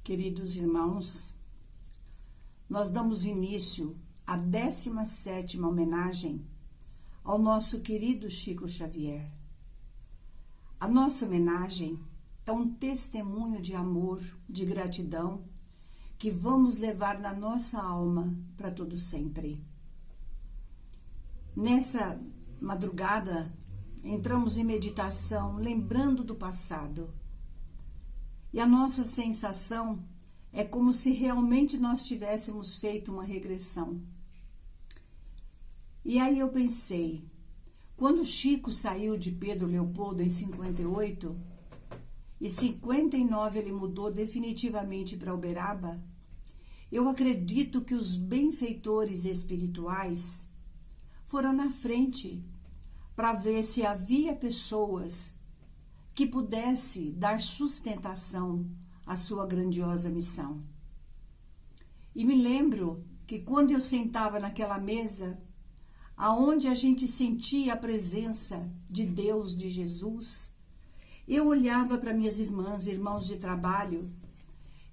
Queridos irmãos, nós damos início à 17ª homenagem ao nosso querido Chico Xavier. A nossa homenagem é um testemunho de amor, de gratidão, que vamos levar na nossa alma para todo sempre. Nessa madrugada, entramos em meditação, lembrando do passado. E a nossa sensação é como se realmente nós tivéssemos feito uma regressão. E aí eu pensei, quando Chico saiu de Pedro Leopoldo em 58, e 59 ele mudou definitivamente para Uberaba, eu acredito que os benfeitores espirituais foram na frente para ver se havia pessoas que pudesse dar sustentação à sua grandiosa missão. E me lembro que quando eu sentava naquela mesa, aonde a gente sentia a presença de Deus, de Jesus, eu olhava para minhas irmãs e irmãos de trabalho,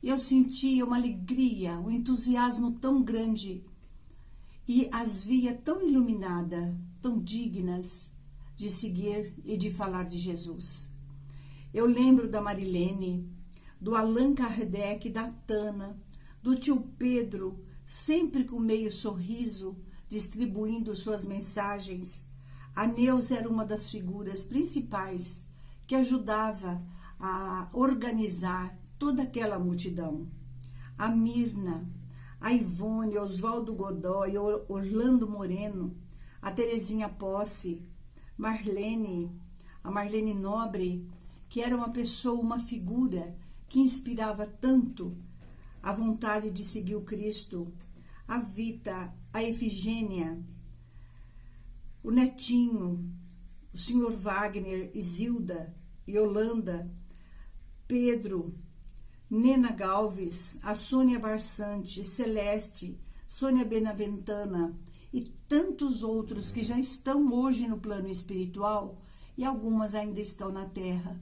eu sentia uma alegria, um entusiasmo tão grande, e as via tão iluminadas, tão dignas de seguir e de falar de Jesus. Eu lembro da Marilene, do Allan Kardec, da Tana, do tio Pedro, sempre com meio sorriso, distribuindo suas mensagens. A Neuza era uma das figuras principais que ajudava a organizar toda aquela multidão. A Mirna, a Ivone, Oswaldo Godoy, Orlando Moreno, a Terezinha Posse, Marlene, a Marlene Nobre, que era uma pessoa, uma figura que inspirava tanto a vontade de seguir o Cristo, a Vita, a Efigênia, o Netinho, o Sr. Wagner, Isilda, Yolanda, Pedro, Nena Galves, a Sônia Barsante, Celeste, Sônia Benaventana e tantos outros que já estão hoje no plano espiritual e algumas ainda estão na Terra.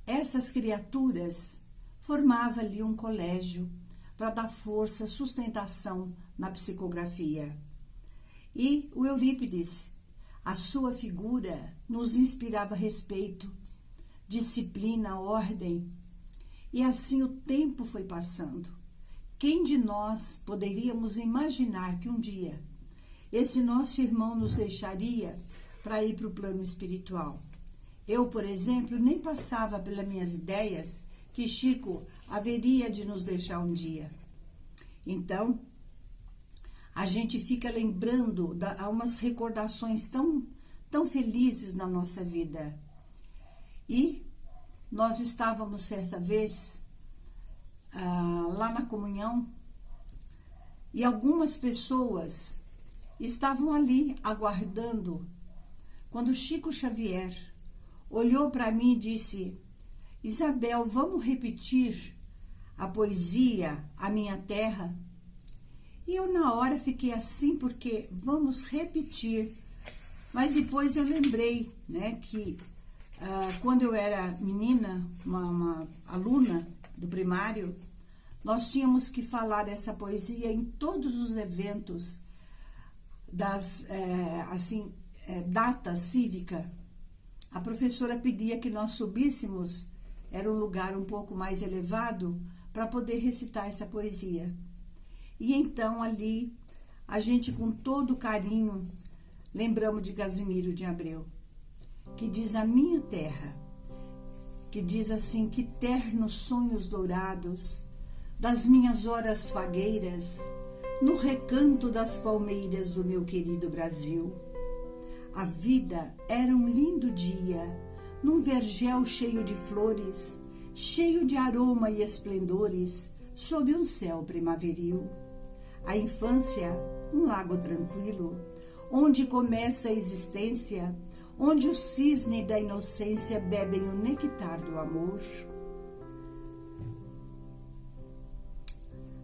Essas criaturas formavam ali um colégio para dar força, sustentação na psicografia. E o Eurípides, a sua figura nos inspirava respeito, disciplina, ordem. E assim o tempo foi passando. Quem de nós poderíamos imaginar que um dia esse nosso irmão nos deixaria para ir para o plano espiritual? Eu, por exemplo, nem passava pelas minhas ideias que Chico haveria de nos deixar um dia. Então, a gente fica lembrando há umas recordações tão felizes na nossa vida. E nós estávamos certa vez lá na comunhão e algumas pessoas estavam ali aguardando quando Chico Xavier olhou para mim e disse: Isabel, vamos repetir a poesia A Minha Terra? E eu na hora fiquei assim, porque vamos repetir. Mas depois eu lembrei, né, que quando eu era menina, uma aluna do primário, nós tínhamos que falar essa poesia em todos os eventos data cívica. A professora pedia que nós subíssemos, era um lugar um pouco mais elevado, para poder recitar essa poesia. E então ali, a gente com todo carinho, lembramos de Casimiro de Abreu, que diz: a minha terra, que diz assim: que ternos sonhos dourados das minhas horas fagueiras, no recanto das palmeiras do meu querido Brasil. A vida era um lindo dia, num vergel cheio de flores, cheio de aroma e esplendores, sob um céu primaveril. A infância, um lago tranquilo, onde começa a existência, onde o cisne da inocência bebem o néctar do amor.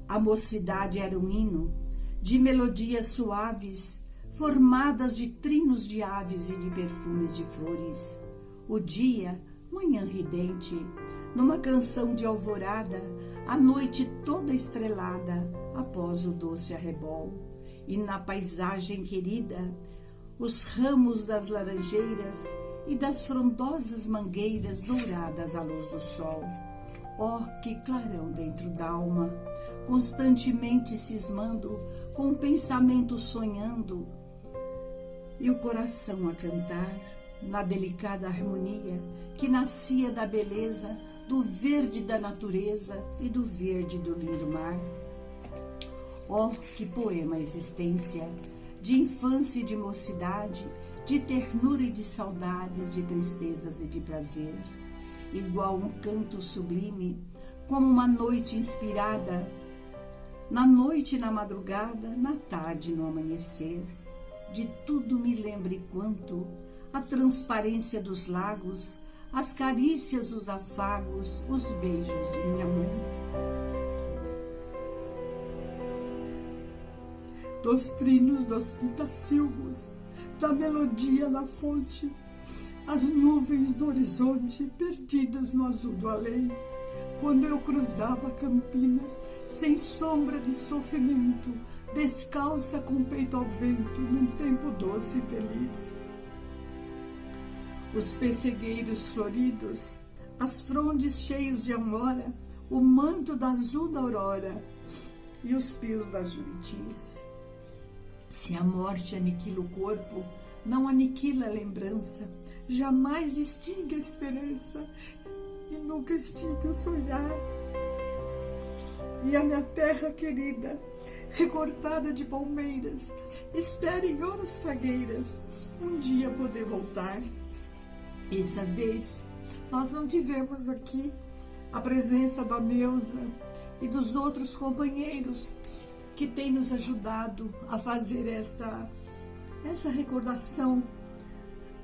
A mocidade era um hino de melodias suaves, formadas de trinos de aves e de perfumes de flores. O dia, manhã ridente, numa canção de alvorada, a noite toda estrelada após o doce arrebol, e na paisagem querida, os ramos das laranjeiras e das frondosas mangueiras douradas à luz do sol. Oh, que clarão dentro d'alma, constantemente cismando, com o pensamento sonhando, e o coração a cantar, na delicada harmonia que nascia da beleza, do verde da natureza e do verde do lindo mar. Oh, que poema existência, de infância e de mocidade, de ternura e de saudades, de tristezas e de prazer, igual um canto sublime, como uma noite inspirada, na noite e na madrugada, na tarde e no amanhecer. De tudo me lembre quanto a transparência dos lagos, as carícias, os afagos, os beijos de minha mãe. Dos trinos dos pitacilgos, da melodia na fonte, as nuvens do horizonte perdidas no azul do além, quando eu cruzava a campina, sem sombra de sofrimento, descalça com o peito ao vento, num tempo doce e feliz. Os pessegueiros floridos, as frondes cheios de amora, o manto da azul da aurora e os pios das juritis. Se a morte aniquila o corpo, não aniquila a lembrança, jamais extingue a esperança e nunca extingue o sonhar. E a minha terra querida, recortada de palmeiras, espera em horas fagueiras um dia poder voltar. Essa vez, nós não tivemos aqui a presença da Neuza e dos outros companheiros que têm nos ajudado a fazer essa recordação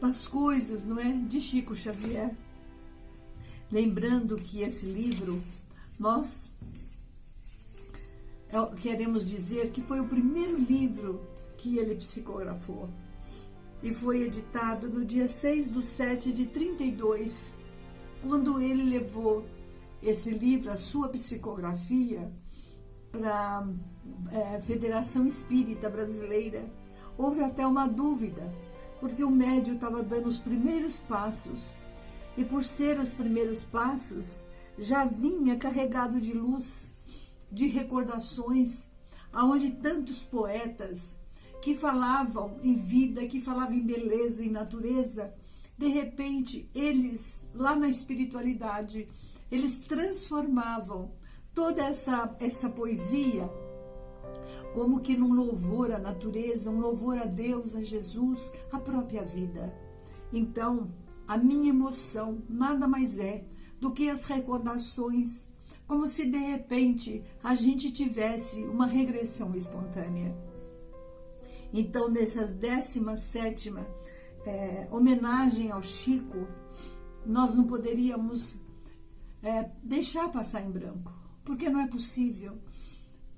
das coisas, não é? De Chico Xavier. Lembrando que esse livro, nós queremos dizer que foi o primeiro livro que ele psicografou. E foi editado no dia 6/7/32, quando ele levou esse livro, a sua psicografia, para a Federação Espírita Brasileira. Houve até uma dúvida, porque o médium estava dando os primeiros passos, e por ser os primeiros passos, já vinha carregado de luz, de recordações, aonde tantos poetas que falavam em vida, que falavam em beleza, em natureza, de repente, eles, lá na espiritualidade, eles transformavam toda essa poesia como que num louvor à natureza, um louvor a Deus, a Jesus, a própria vida. Então, a minha emoção nada mais é do que as recordações, como se de repente a gente tivesse uma regressão espontânea. Então, nessa 17ª homenagem ao Chico, nós não poderíamos deixar passar em branco, porque não é possível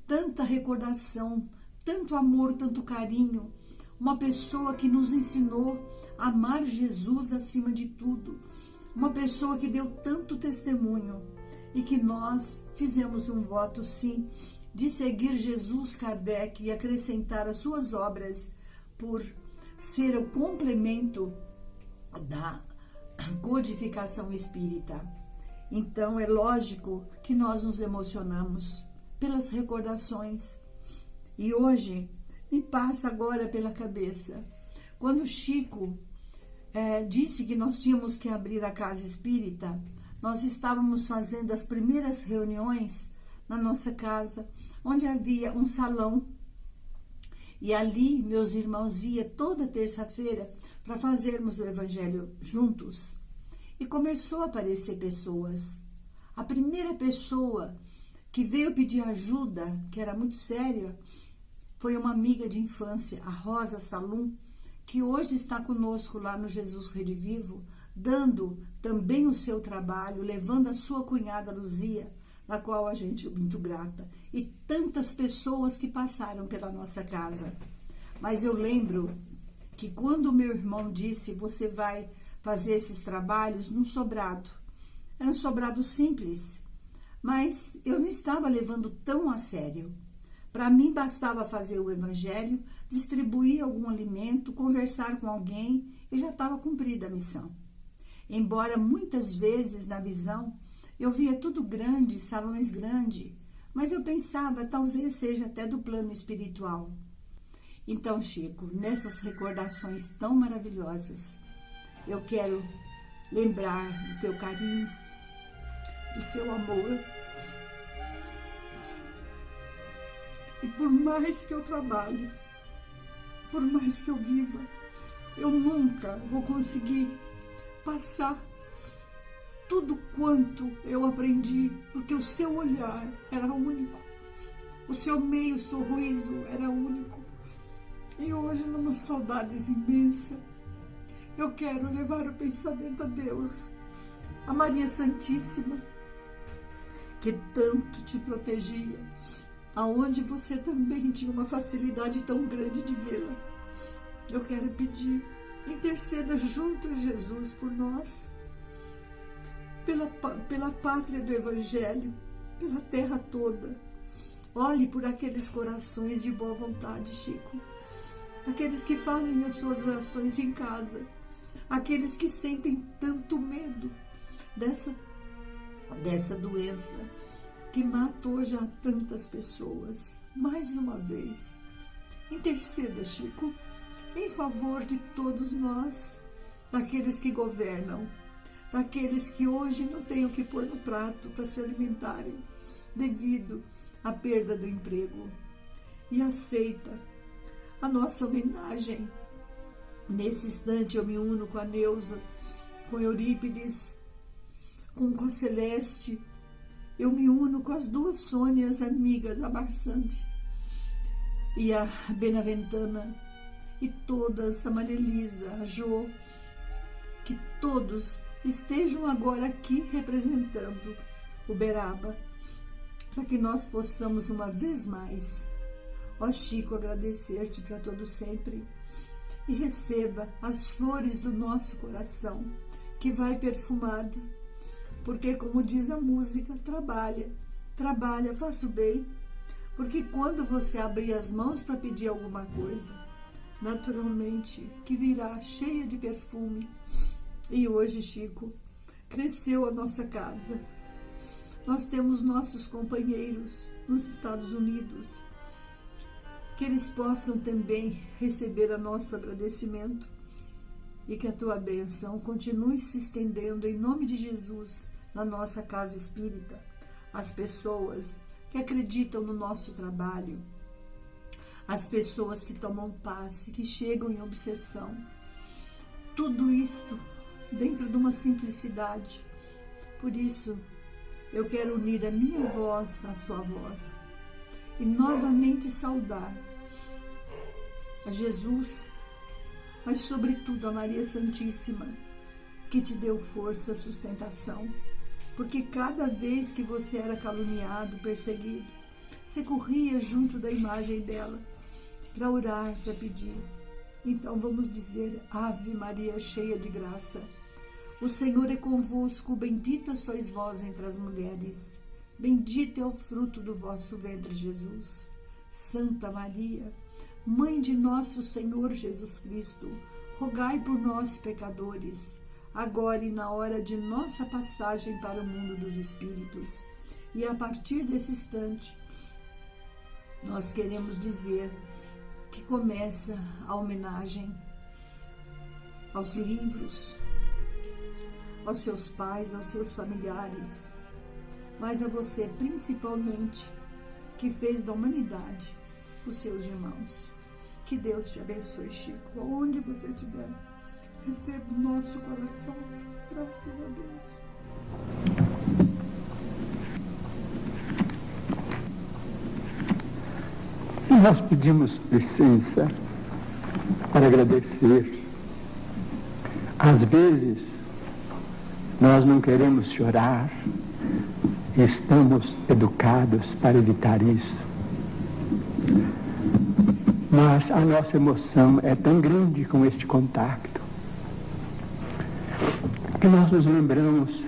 tanta recordação, tanto amor, tanto carinho, uma pessoa que nos ensinou a amar Jesus acima de tudo, uma pessoa que deu tanto testemunho e que nós fizemos um voto, sim, de seguir Jesus Kardec e acrescentar as suas obras por ser o complemento da codificação espírita. Então, é lógico que nós nos emocionamos pelas recordações. E hoje, me passa agora pela cabeça, quando Chico disse que nós tínhamos que abrir a casa espírita, nós estávamos fazendo as primeiras reuniões na nossa casa, onde havia um salão, e ali meus irmãos iam toda terça-feira para fazermos o evangelho juntos. E começou a aparecer pessoas. A primeira pessoa que veio pedir ajuda, que era muito séria, foi uma amiga de infância, a Rosa Salum, que hoje está conosco lá no Jesus Redivivo, dando também o seu trabalho, levando a sua cunhada Luzia, da qual a gente é muito grata, e tantas pessoas que passaram pela nossa casa. Mas eu lembro que quando meu irmão disse, você vai fazer esses trabalhos num sobrado, era um sobrado simples, Mas eu não estava levando tão a sério. Para mim, bastava fazer o evangelho, distribuir algum alimento, conversar com alguém e já estava cumprida a missão. Embora muitas vezes na visão eu via tudo grande, salões grandes, mas eu pensava talvez seja até do plano espiritual. Então, Chico, nessas recordações tão maravilhosas, eu quero lembrar do teu carinho, do seu amor. E por mais que eu trabalhe, por mais que eu viva, eu nunca vou conseguir passar tudo quanto eu aprendi, porque o seu olhar era único, o seu meio sorriso era único. E hoje, numa saudade imensa, eu quero levar o pensamento a Deus, a Maria Santíssima, que tanto te protegia, aonde você também tinha uma facilidade tão grande de vê-la. Eu quero pedir, interceda junto a Jesus por nós, pela pátria do Evangelho, pela terra toda. Olhe por aqueles corações de boa vontade, Chico, aqueles que fazem as suas orações em casa, aqueles que sentem tanto medo dessa doença que matou já tantas pessoas. Mais uma vez, interceda, Chico, em favor de todos nós, daqueles que governam, daqueles que hoje não têm o que pôr no prato para se alimentarem devido à perda do emprego. E aceita a nossa homenagem. Nesse instante eu me uno com a Neuza, com Eurípides, com a Celeste. Eu me uno com as duas Sônias amigas, a Barçante e a Benaventana, e todas, a Maria Elisa, a Jô, que todos estejam agora aqui representando Uberaba, para que nós possamos uma vez mais, ó Chico, agradecer-te para todo sempre, e receba as flores do nosso coração, que vai perfumada, porque, como diz a música, trabalha, faça o bem, porque quando você abrir as mãos para pedir alguma coisa, naturalmente que virá cheia de perfume. E hoje, Chico, cresceu a nossa casa. Nós temos nossos companheiros nos Estados Unidos, que eles possam também receber o nosso agradecimento e que a tua bênção continue se estendendo em nome de Jesus na nossa casa espírita, as pessoas que acreditam no nosso trabalho, as pessoas que tomam passe, que chegam em obsessão, tudo isto dentro de uma simplicidade. Por isso, eu quero unir a minha voz à sua voz e novamente saudar a Jesus, mas sobretudo a Maria Santíssima, que te deu força, sustentação, porque cada vez que você era caluniado, perseguido, você corria junto da imagem dela para orar, para pedir. Então vamos dizer: Ave Maria, cheia de graça, o Senhor é convosco, bendita sois vós entre as mulheres, bendito é o fruto do vosso ventre, Jesus. Santa Maria, Mãe de nosso Senhor Jesus Cristo, rogai por nós, pecadores, agora e na hora de nossa passagem para o mundo dos espíritos. E a partir desse instante, nós queremos dizer que começa a homenagem aos livros, aos seus pais, aos seus familiares, mas a você principalmente, que fez da humanidade os seus irmãos. Que Deus te abençoe, Chico, aonde você estiver. Receba o nosso coração, graças a Deus. E nós pedimos licença para agradecer. Às vezes, nós não queremos chorar, estamos educados para evitar isso. Mas a nossa emoção é tão grande com este contato que nós nos lembramos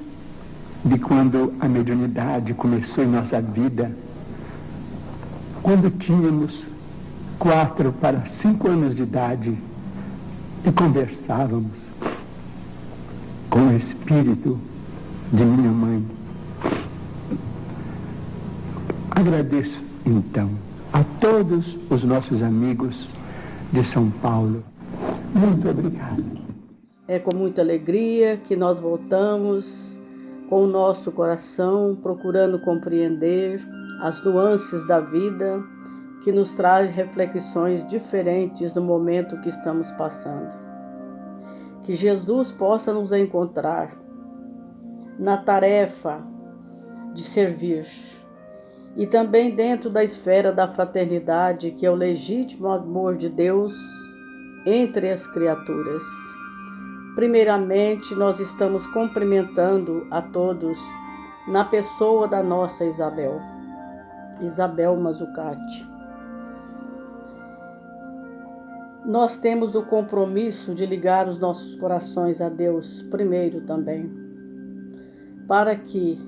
de quando a mediunidade começou em nossa vida, quando tínhamos 4 para 5 anos de idade e conversávamos com o espírito de minha mãe. Agradeço, então, a todos os nossos amigos de São Paulo. Muito obrigado. É com muita alegria que nós voltamos com o nosso coração, procurando compreender as nuances da vida que nos traz reflexões diferentes do momento que estamos passando. Que Jesus possa nos encontrar na tarefa de servir e também dentro da esfera da fraternidade, que é o legítimo amor de Deus entre as criaturas. Primeiramente, nós estamos cumprimentando a todos na pessoa da nossa Isabel Mazzucati. Nós temos o compromisso de ligar os nossos corações a Deus primeiro também, para que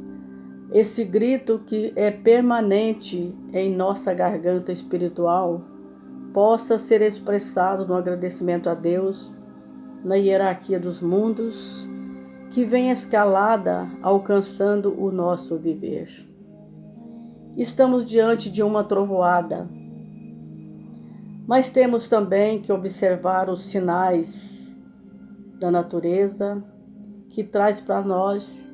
esse grito que é permanente em nossa garganta espiritual possa ser expressado no agradecimento a Deus, na hierarquia dos mundos, que vem escalada alcançando o nosso viver. Estamos diante de uma trovoada, mas temos também que observar os sinais da natureza que traz para nós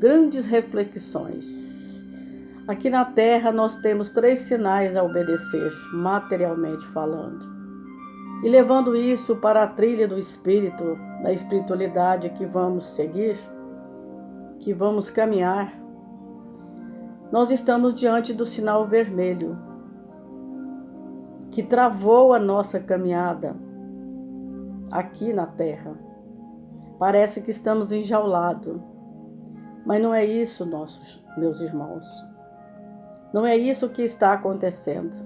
grandes reflexões. Aqui na Terra nós temos 3 sinais a obedecer, materialmente falando. E levando isso para a trilha do Espírito, da espiritualidade que vamos seguir, que vamos caminhar, nós estamos diante do sinal vermelho, que travou a nossa caminhada aqui na Terra. Parece que estamos enjaulados, mas não é isso, meus irmãos. Não é isso que está acontecendo.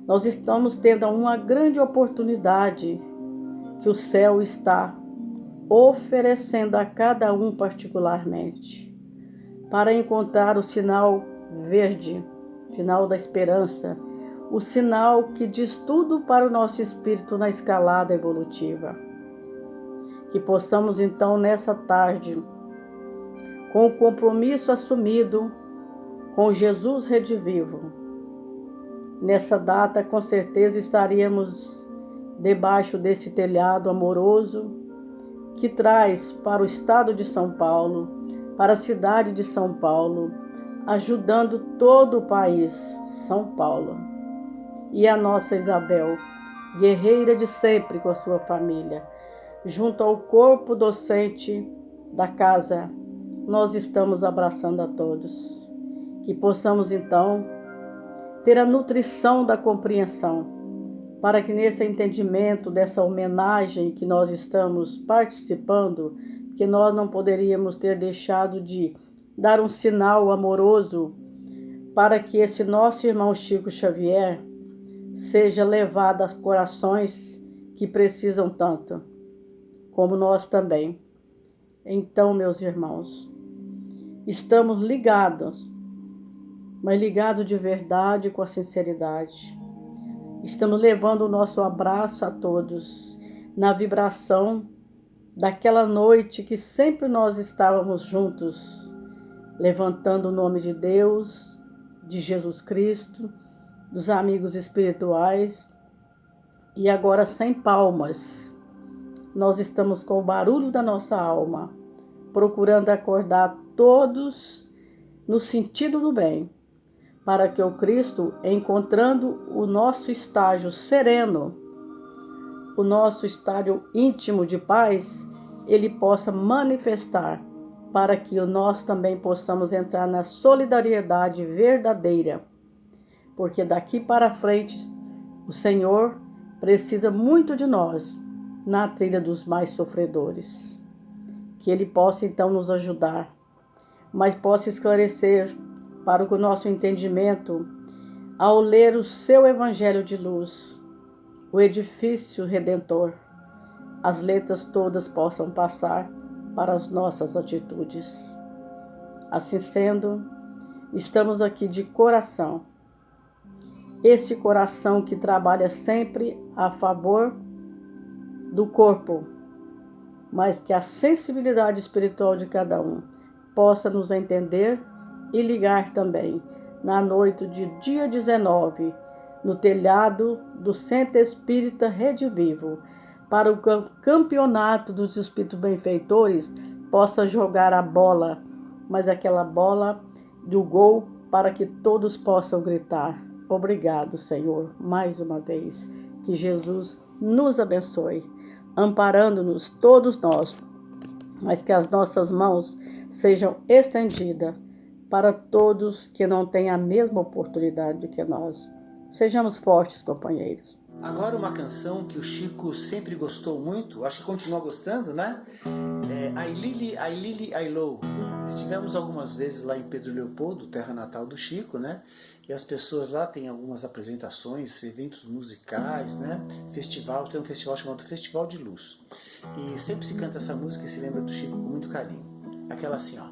Nós estamos tendo uma grande oportunidade que o céu está oferecendo a cada um particularmente, para encontrar o sinal verde, sinal da esperança, o sinal que diz tudo para o nosso espírito na escalada evolutiva. Que possamos então nessa tarde, com o compromisso assumido com Jesus redivivo, nessa data, com certeza, estaríamos debaixo desse telhado amoroso que traz para o estado de São Paulo, para a cidade de São Paulo, ajudando todo o país, São Paulo. E a nossa Isabel, guerreira de sempre com a sua família, junto ao corpo docente da casa, nós estamos abraçando a todos. Que possamos, então, ter a nutrição da compreensão, para que nesse entendimento dessa homenagem que nós estamos participando, que nós não poderíamos ter deixado de dar um sinal amoroso para que esse nosso irmão Chico Xavier seja levado aos corações que precisam tanto, como nós também. Então, meus irmãos, estamos ligados, mas ligado de verdade, com a sinceridade. Estamos levando o nosso abraço a todos, na vibração daquela noite que sempre nós estávamos juntos, levantando o nome de Deus, de Jesus Cristo, dos amigos espirituais, e agora sem palmas. Nós estamos com o barulho da nossa alma, procurando acordar todos no sentido do bem, para que o Cristo, encontrando o nosso estágio sereno, o nosso estágio íntimo de paz, ele possa manifestar, para que nós também possamos entrar na solidariedade verdadeira, porque daqui para frente o Senhor precisa muito de nós na trilha dos mais sofredores. Que ele possa então nos ajudar, mas possa esclarecer para o nosso entendimento, ao ler o seu Evangelho de luz, o edifício redentor, as letras todas possam passar para as nossas atitudes. Assim sendo, estamos aqui de coração. Este coração que trabalha sempre a favor do corpo, mas que a sensibilidade espiritual de cada um possa nos entender e ligar também na noite de dia 19, no telhado do Centro Espírita Rede Vivo, para o campeonato dos espíritos benfeitores, possa jogar a bola, mas aquela bola do gol, para que todos possam gritar: obrigado, Senhor, mais uma vez. Que Jesus nos abençoe, amparando-nos todos nós, mas que as nossas mãos sejam estendidas para todos que não têm a mesma oportunidade que nós. Sejamos fortes, companheiros. Agora uma canção que o Chico sempre gostou muito, acho que continua gostando, né? Ai Lili, Ai Lou. Estivemos algumas vezes lá em Pedro Leopoldo, terra natal do Chico, né? E as pessoas lá têm algumas apresentações, eventos musicais, né? Festival, tem um festival chamado Festival de Luz. E sempre se canta essa música e se lembra do Chico com muito carinho. Aquela assim, ó.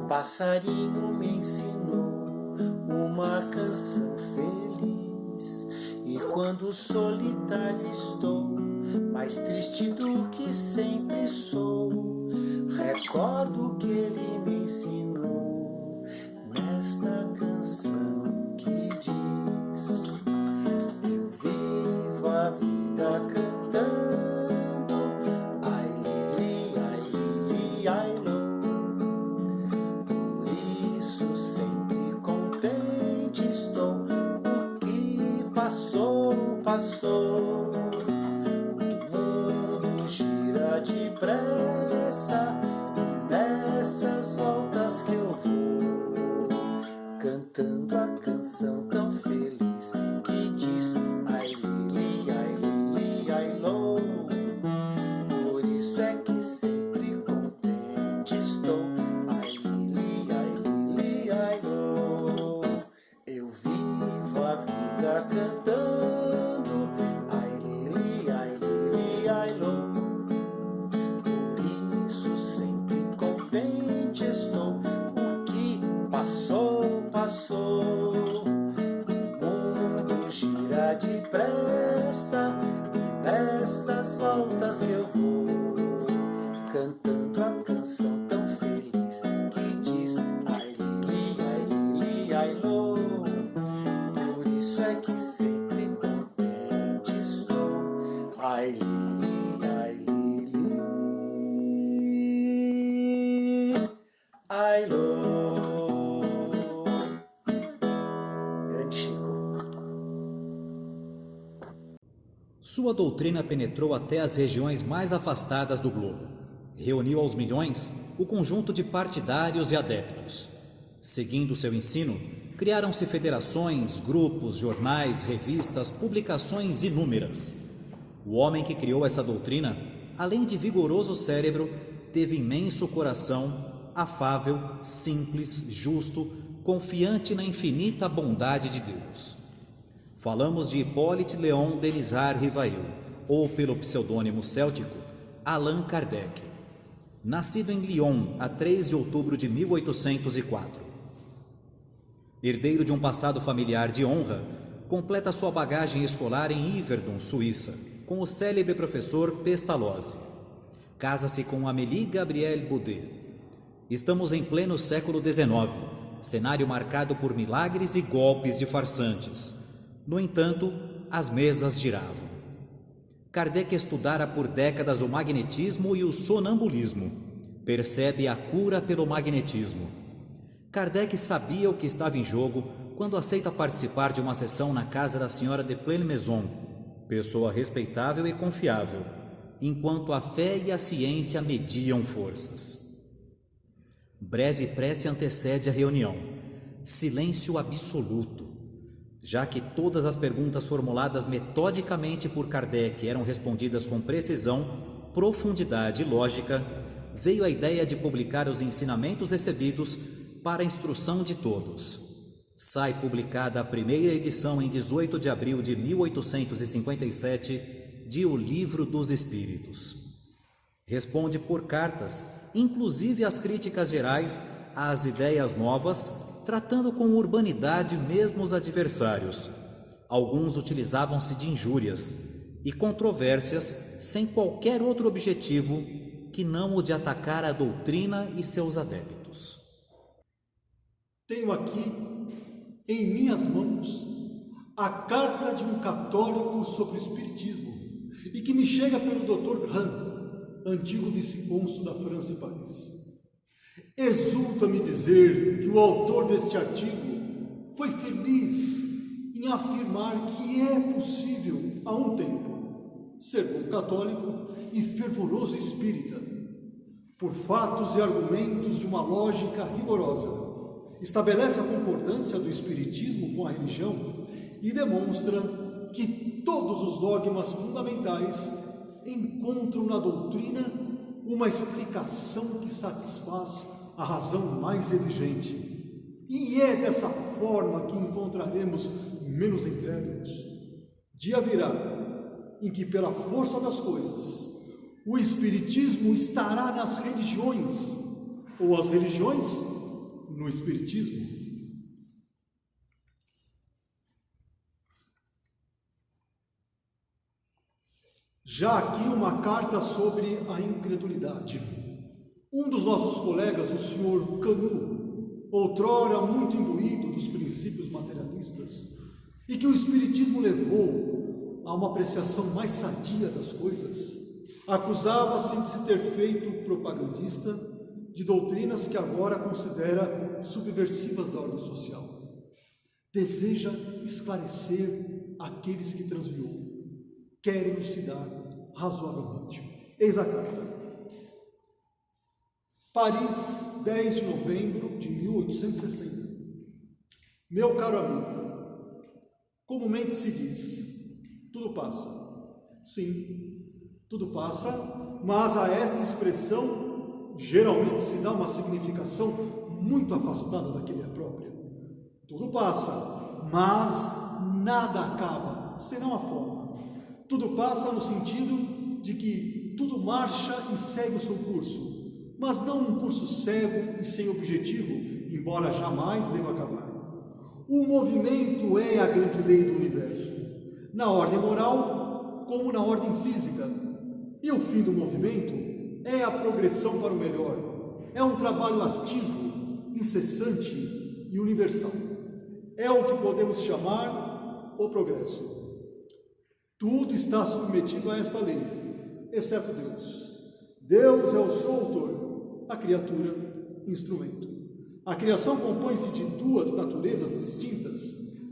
Um passarinho me ensinou uma canção feliz, e quando solitário estou, mais triste do que sempre sou, recordo que ele me ensinou nesta canção que diz: eu vivo a vida cantando ai lili, ai lou, por isso sempre contente estou. O que passou, passou, o mundo gira depressa, e nessas voltas que eu vou, cantando a canção tão feliz que diz ai lili, ai lou. Por isso é que sempre contente estou. Ai lili, ai lou. Eu vivo a vida cantando ai lili, ai lou. Por isso sempre contente estou. O que passou, passou. O mundo gira depressa, e nessas voltas que eu vou, cantando a canção tão feliz que diz ai lili, ai lou. Por isso é que sempre contente estou. Ai lili, ai lou. Grande Chico. Sua doutrina penetrou até as regiões mais afastadas do globo. Reuniu aos milhões o conjunto de partidários e adeptos. Seguindo seu ensino, criaram-se federações, grupos, jornais, revistas, publicações inúmeras. O homem que criou essa doutrina, além de vigoroso cérebro, teve imenso coração, afável, simples, justo, confiante na infinita bondade de Deus. Falamos de Hippolyte Léon Denisard Rivail, ou pelo pseudônimo céltico, Allan Kardec. Nascido em Lyon, a 3 de outubro de 1804. Herdeiro de um passado familiar de honra, completa sua bagagem escolar em Yverdon, Suíça, com o célebre professor Pestalozzi. Casa-se com Amélie Gabrielle Baudet. Estamos em pleno século XIX, cenário marcado por milagres e golpes de farsantes. No entanto, as mesas giravam. Kardec estudara por décadas o magnetismo e o sonambulismo. Percebe a cura pelo magnetismo. Kardec sabia o que estava em jogo quando aceita participar de uma sessão na casa da senhora de Pleine-Maison, pessoa respeitável e confiável, enquanto a fé e a ciência mediam forças. Breve prece antecede a reunião. Silêncio absoluto. Já que todas as perguntas formuladas metodicamente por Kardec eram respondidas com precisão, profundidade e lógica, veio a ideia de publicar os ensinamentos recebidos para a instrução de todos. Sai publicada a primeira edição em 18 de abril de 1857 de O Livro dos Espíritos. Responde por cartas, inclusive às críticas gerais, às ideias novas, tratando com urbanidade mesmo os adversários. Alguns utilizavam-se de injúrias e controvérsias sem qualquer outro objetivo que não o de atacar a doutrina e seus adeptos. Tenho aqui, em minhas mãos, a carta de um católico sobre o Espiritismo e que me chega pelo Dr. Hahn, antigo vice-cônsul da França em Paris. Exulta-me dizer que o autor deste artigo foi feliz em afirmar que é possível, há um tempo, ser bom católico e fervoroso espírita, por fatos e argumentos de uma lógica rigorosa. Estabelece a concordância do espiritismo com a religião e demonstra que todos os dogmas fundamentais encontram na doutrina uma explicação que satisfaz a razão mais exigente. E é dessa forma que encontraremos menos incrédulos. Dia virá em que, pela força das coisas, o espiritismo estará nas religiões, ou as religiões no espiritismo. Já aqui uma carta sobre a incredulidade. Um dos nossos colegas, o senhor Canu, outrora muito imbuído dos princípios materialistas, e que o espiritismo levou a uma apreciação mais sadia das coisas, acusava-se de se ter feito propagandista de doutrinas que agora considera subversivas da ordem social. Deseja esclarecer aqueles que transviou, quer elucidar razoavelmente. Eis a carta. Paris, 10 de novembro de 1860. Meu caro amigo, comumente se diz, tudo passa. Sim, tudo passa, mas a esta expressão geralmente se dá uma significação muito afastada da que lhe é própria. Tudo passa, mas nada acaba, senão a forma. Tudo passa no sentido de que tudo marcha e segue o seu curso, mas não um curso cego e sem objetivo, embora jamais deva acabar. O movimento é a grande lei do universo, na ordem moral como na ordem física. E o fim do movimento é a progressão para o melhor. É um trabalho ativo, incessante e universal. É o que podemos chamar o progresso. Tudo está submetido a esta lei, exceto Deus. Deus é o seu autor, a criatura, instrumento. A criação compõe-se de duas naturezas distintas,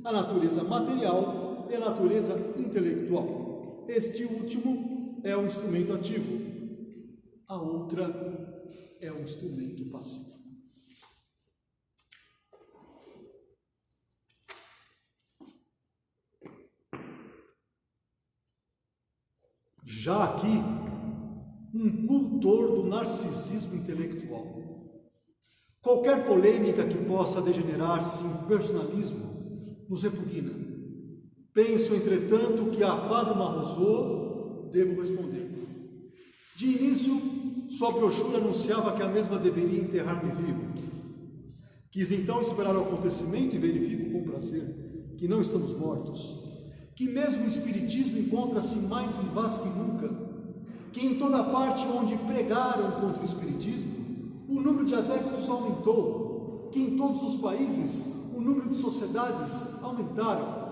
a natureza material e a natureza intelectual. Este último é um instrumento ativo, a outra é um instrumento passivo. Já aqui, um cultor do narcisismo intelectual. Qualquer polêmica que possa degenerar-se em personalismo nos repugna. Penso, entretanto, que a Padre Marrousseau devo responder. De início, sua brochura anunciava que a mesma deveria enterrar-me vivo. Quis então esperar o acontecimento e verifico com prazer que não estamos mortos, que mesmo o Espiritismo encontra-se mais vivaz que nunca, que em toda parte onde pregaram contra o Espiritismo, o número de adeptos aumentou, que em todos os países o número de sociedades aumentaram,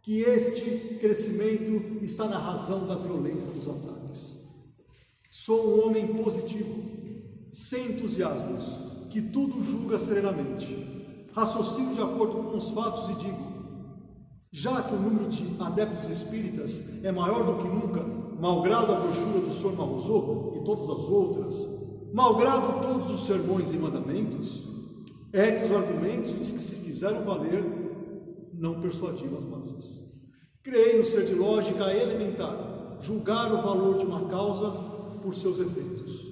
que este crescimento está na razão da violência dos ataques. Sou um homem positivo, sem entusiasmos, que tudo julga serenamente, raciocínio de acordo com os fatos e digo, já que o número de adeptos espíritas é maior do que nunca, malgrado a brochura do Sr. Marrousseau e todas as outras, malgrado todos os sermões e mandamentos, é que os argumentos de que se fizeram valer não persuadiram as massas. Creio ser de lógica elementar julgar o valor de uma causa por seus efeitos.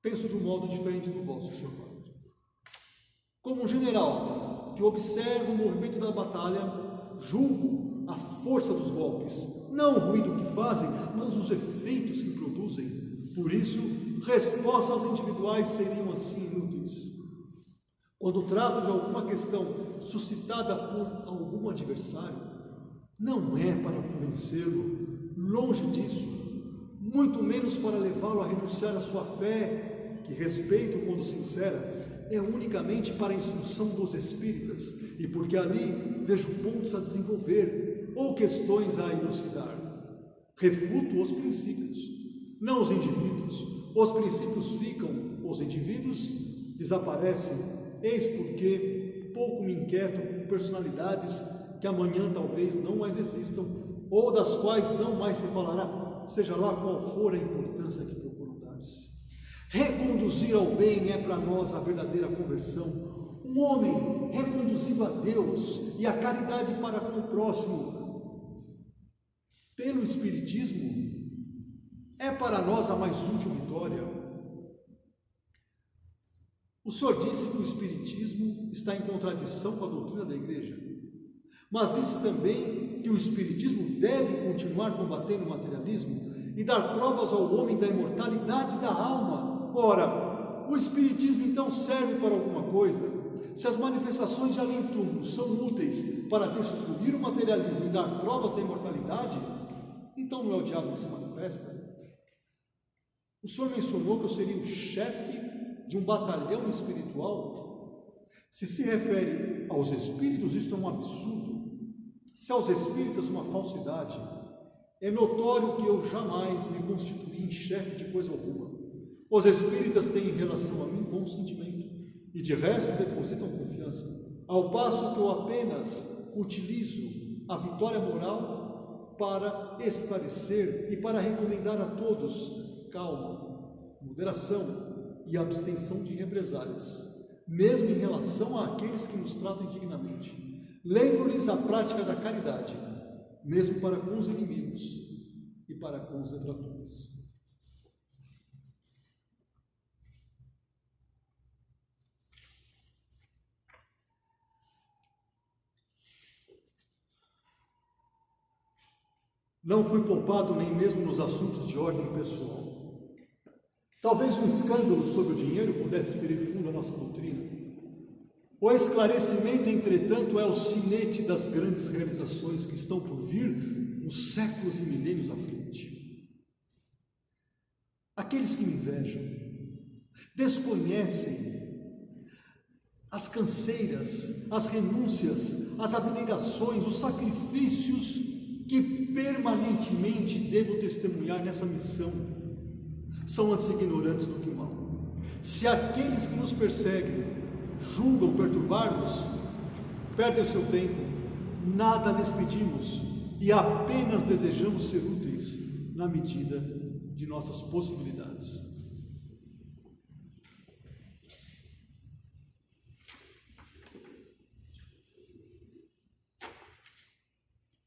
Penso de um modo diferente do vosso, Sr. Padre. Como um general que observa o movimento da batalha, julgo a força dos golpes, não o ruído que fazem, mas os efeitos que produzem. Por isso, respostas individuais seriam assim inúteis. Quando trato de alguma questão suscitada por algum adversário, não é para convencê-lo, longe disso, muito menos para levá-lo a renunciar à sua fé, que respeito quando sincera, é unicamente para a instrução dos espíritas, e porque ali vejo pontos a desenvolver ou questões a elucidar. Refuto os princípios, não os indivíduos. Os princípios ficam, os indivíduos desaparecem. Eis porque pouco me inquieto com personalidades que amanhã talvez não mais existam, ou das quais não mais se falará, seja lá qual for a importância que procuram dar-se. Reconduzir ao bem é para nós a verdadeira conversão. Um homem reconduzido a Deus e a caridade para com o próximo pelo Espiritismo é para nós a mais útil vitória. O senhor disse que o Espiritismo está em contradição com a doutrina da Igreja, mas disse também que o Espiritismo deve continuar combatendo o materialismo e dar provas ao homem da imortalidade da alma. Ora, o Espiritismo então serve para alguma coisa? Se as manifestações de além-túmulo são úteis para destruir o materialismo e dar provas da imortalidade, então não é o diabo que se manifesta? O senhor mencionou que eu seria o chefe de um batalhão espiritual. Se se refere aos espíritos, isto é um absurdo. Se aos espíritas, uma falsidade. É notório que eu jamais me constituí em chefe de coisa alguma. Os espíritas têm em relação a mim bom sentimento e de resto depositam confiança, ao passo que eu apenas utilizo a vitória moral para esclarecer e para recomendar a todos calma, moderação e abstenção de represálias, mesmo em relação àqueles que nos tratam indignamente. Lembro-lhes a prática da caridade, mesmo para com os inimigos e para com os detratores. Não fui poupado nem mesmo nos assuntos de ordem pessoal. Talvez um escândalo sobre o dinheiro pudesse ferir fundo a nossa doutrina. O esclarecimento, entretanto, é o sinete das grandes realizações que estão por vir nos séculos e milênios à frente. Aqueles que me invejam desconhecem as canseiras, as renúncias, as abnegações, os sacrifícios que permanentemente devo testemunhar nessa missão. São antes ignorantes do que mal. Se aqueles que nos perseguem julgam perturbar-nos, perdem o seu tempo. Nada lhes pedimos e apenas desejamos ser úteis na medida de nossas possibilidades.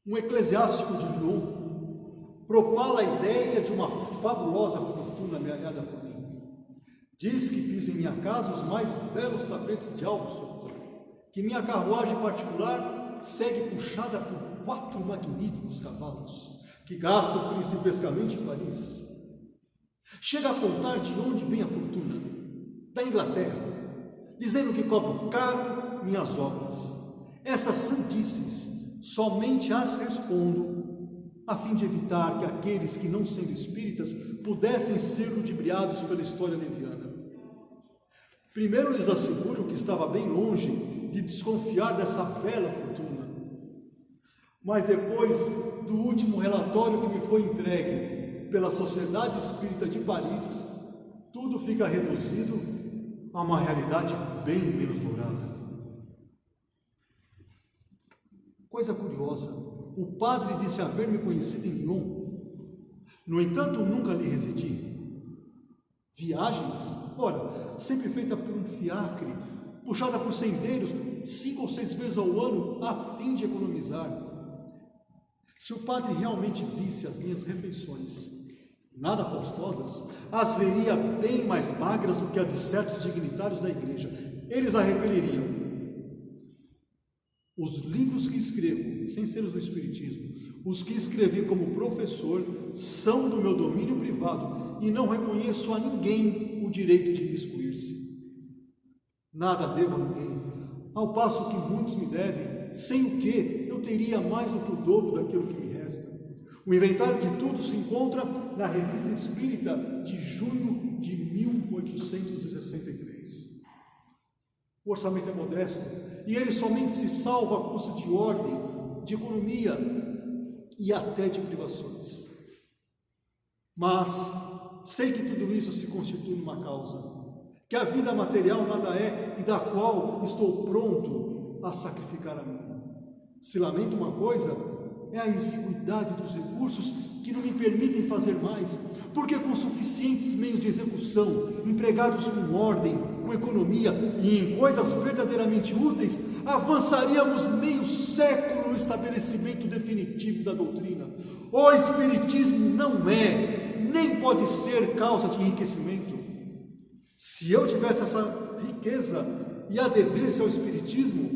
Um eclesiástico de Lyon propala a ideia de uma fabulosa fortuna amealhada por mim. Diz que piso em minha casa os mais belos tapetes de Alpes, que minha carruagem particular segue puxada por 4 magníficos cavalos, que gasto principescamente em Paris. Chega a contar de onde vem a fortuna, da Inglaterra, dizendo que cobro caro minhas obras. Essas sandices somente as respondo a fim de evitar que aqueles que não sendo espíritas pudessem ser ludibriados pela história leviana. Primeiro lhes asseguro que estava bem longe de desconfiar dessa bela fortuna, mas depois do último relatório que me foi entregue pela Sociedade Espírita de Paris, tudo fica reduzido a uma realidade bem menos dourada. Coisa curiosa, o padre disse haver-me conhecido em Lyon. No entanto, nunca ali residi. Viagens, ora, sempre feita por um fiacre, puxada por sendeiros 5 ou 6 vezes ao ano, a fim de economizar. Se o padre realmente visse as minhas refeições, nada faustosas, as veria bem mais magras do que as de certos dignitários da igreja. Eles a repeliriam. Os livros que escrevo, sem ser os do Espiritismo, os que escrevi como professor, são do meu domínio privado e não reconheço a ninguém o direito de imiscuir-se. Nada devo a ninguém, ao passo que muitos me devem, sem o que eu teria mais do que o dobro daquilo que me resta. O inventário de tudo se encontra na Revista Espírita de junho de 1863. O orçamento é modesto e ele somente se salva a custo de ordem, de economia e até de privações. Mas sei que tudo isso se constitui numa causa, que a vida material nada é e da qual estou pronto a sacrificar a minha. Se lamento uma coisa, é a exiguidade dos recursos que não me permitem fazer mais, porque com suficientes meios de execução, empregados com ordem, com economia e em coisas verdadeiramente úteis, avançaríamos meio século no estabelecimento definitivo da doutrina. O Espiritismo não é, nem pode ser causa de enriquecimento. Se eu tivesse essa riqueza e a devesse ao Espiritismo,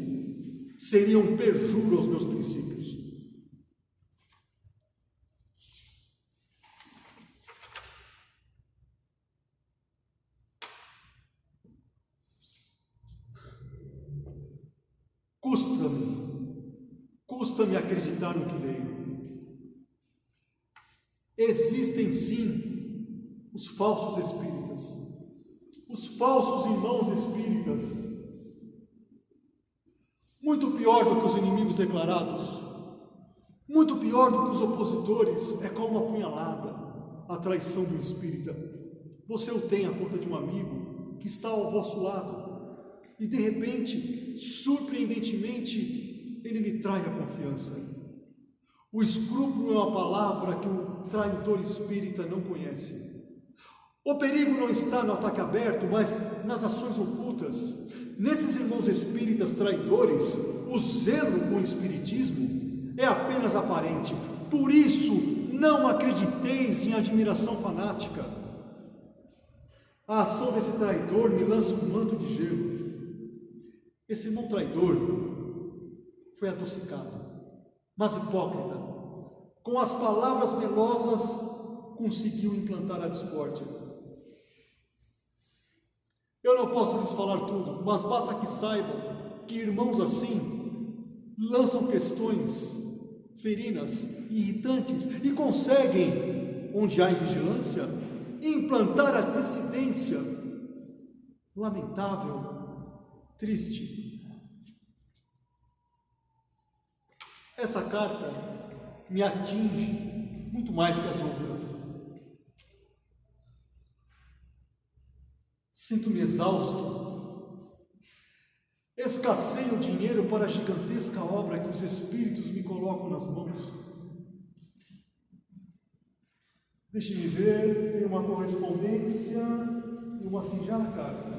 seria um perjuro aos meus princípios. Custa-me acreditar no que leio. Existem sim os falsos espíritas, os falsos irmãos espíritas, muito pior do que os inimigos declarados, muito pior do que os opositores, é como uma punhalada, a traição de um espírita. Você o tem à conta de um amigo que está ao vosso lado e de repente, surpreendentemente, ele lhe trai a confiança. O escrúpulo é uma palavra que o traidor espírita não conhece. O perigo não está no ataque aberto, mas nas ações ocultas. Nesses irmãos espíritas traidores, o zelo com o espiritismo é apenas aparente. Por isso, não acrediteis em admiração fanática. A ação desse traidor me lança um manto de gelo. Esse irmão traidor foi adocicado, mas hipócrita, com as palavras melosas, conseguiu implantar a discórdia. Eu não posso lhes falar tudo, mas basta que saibam que irmãos assim lançam questões ferinas e irritantes e conseguem, onde há vigilância, implantar a dissidência. Lamentável, triste. Essa carta me atinge muito mais que as outras. Sinto-me exausto. Escasseio dinheiro para a gigantesca obra que os Espíritos me colocam nas mãos. Deixe-me ver, tem uma correspondência e uma singela carta.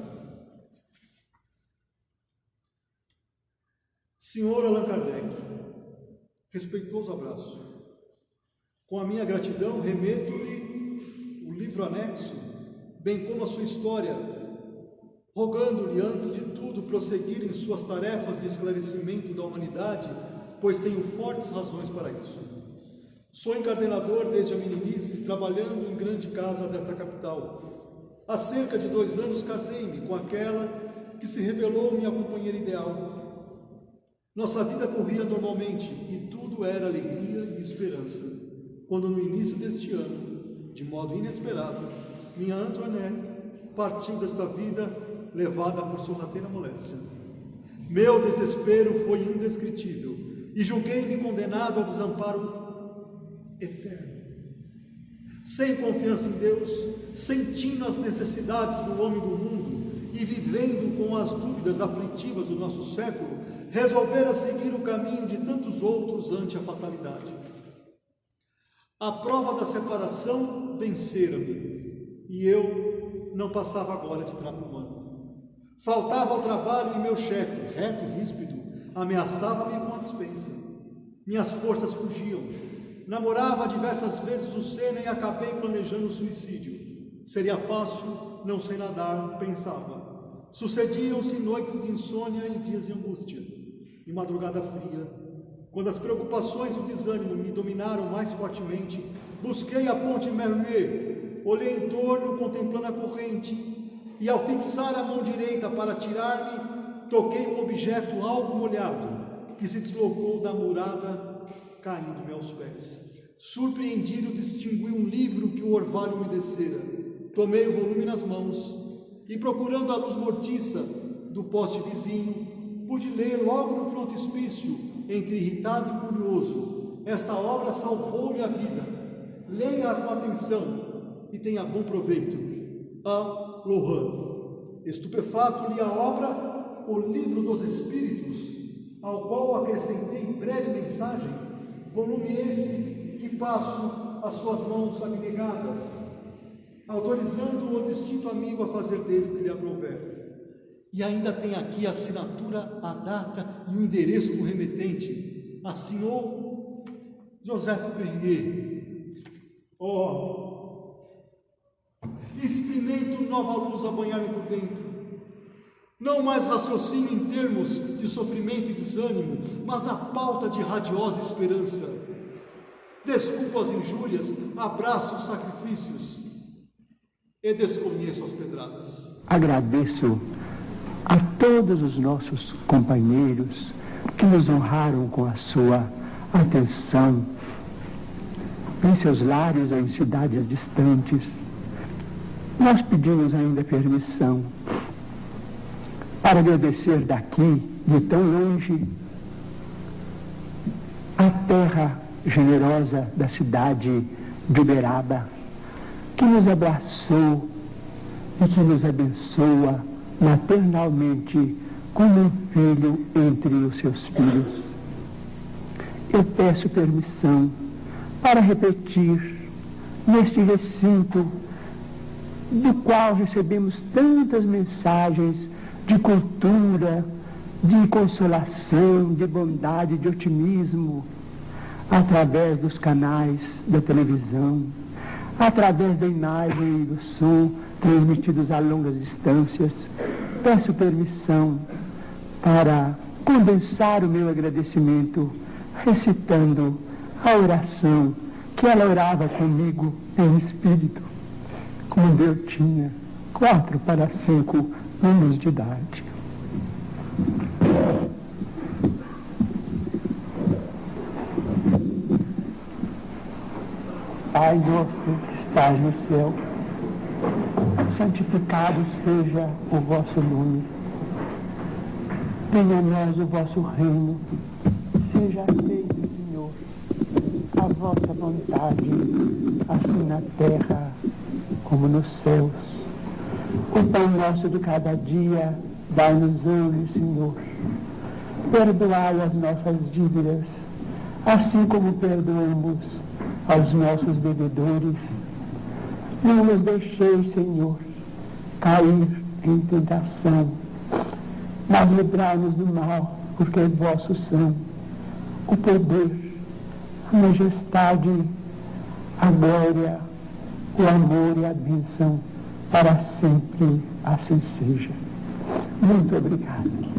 Senhor Allan Kardec, respeitoso abraço. Com a minha gratidão, remeto-lhe o livro anexo, bem como a sua história, rogando-lhe, antes de tudo, prosseguir em suas tarefas de esclarecimento da humanidade, pois tenho fortes razões para isso. Sou encardenador desde a meninice, trabalhando em grande casa desta capital. Há cerca de 2 anos casei-me com aquela que se revelou minha companheira ideal. Nossa vida corria normalmente e tudo era alegria e esperança, quando no início deste ano, de modo inesperado, minha Antoinette partiu desta vida levada por sorrateira moléstia. Meu desespero foi indescritível e julguei-me condenado ao desamparo eterno. Sem confiança em Deus, sentindo as necessidades do homem do mundo e vivendo com as dúvidas aflitivas do nosso século, resolvera seguir o caminho de tantos outros ante a fatalidade. A prova da separação vencera-me, e eu não passava agora de trapo humano. Faltava ao trabalho e meu chefe, reto e ríspido, ameaçava-me com a dispensa. Minhas forças fugiam. Namorava diversas vezes o Sena e acabei planejando o suicídio. Seria fácil, não sei nadar, pensava. Sucediam-se noites de insônia e dias de angústia. Em madrugada fria, quando as preocupações e o desânimo me dominaram mais fortemente, busquei a ponte Merlier, olhei em torno contemplando a corrente, e ao fixar a mão direita para tirar-me, toquei um objeto algo molhado, que se deslocou da murada, caindo-me aos pés. Surpreendido, distingui um livro que o orvalho me descera. Tomei o volume nas mãos e, procurando a luz mortiça do poste vizinho, pude ler logo no frontispício, entre irritado e curioso: esta obra salvou minha vida. Leia com atenção e tenha bom proveito. A. Lohan. Estupefato, li a obra, o Livro dos Espíritos, ao qual acrescentei breve mensagem, volume esse que passo às suas mãos abnegadas, autorizando o distinto amigo a fazer dele o que lhe aprouver. E ainda tem aqui a assinatura, a data e o endereço do remetente. Assinou Joseph Perrier. Oh, experimento nova luz a banhar-me por dentro. Não mais raciocínio em termos de sofrimento e desânimo, mas na pauta de radiosa esperança. Desculpo as injúrias, abraço os sacrifícios e desconheço as pedradas. Agradeço a todos os nossos companheiros que nos honraram com a sua atenção em seus lares ou em cidades distantes. Nós pedimos ainda permissão para agradecer daqui, de tão longe, a terra generosa da cidade de Uberaba, que nos abraçou e que nos abençoa maternalmente como um filho entre os seus filhos. Eu peço permissão para repetir neste recinto do qual recebemos tantas mensagens de cultura, de consolação, de bondade, de otimismo, através dos canais da televisão, através da imagem e do som transmitidos a longas distâncias. Peço permissão para condensar o meu agradecimento recitando a oração que ela orava comigo em espírito, quando eu tinha 4 para 5 anos de idade. Pai nosso que estás no céu, santificado seja o vosso nome. Venha a nós o vosso reino. Seja feito, Senhor, a vossa vontade, assim na terra como nos céus. O pão nosso de cada dia, dai-nos hoje, Senhor. Perdoai as nossas dívidas, assim como perdoamos aos nossos devedores. Não nos deixeis, Senhor, cair em tentação, mas livrai-nos do mal, porque vossos são o poder, a majestade, a glória, o amor e a bênção, para sempre assim seja. Muito obrigado.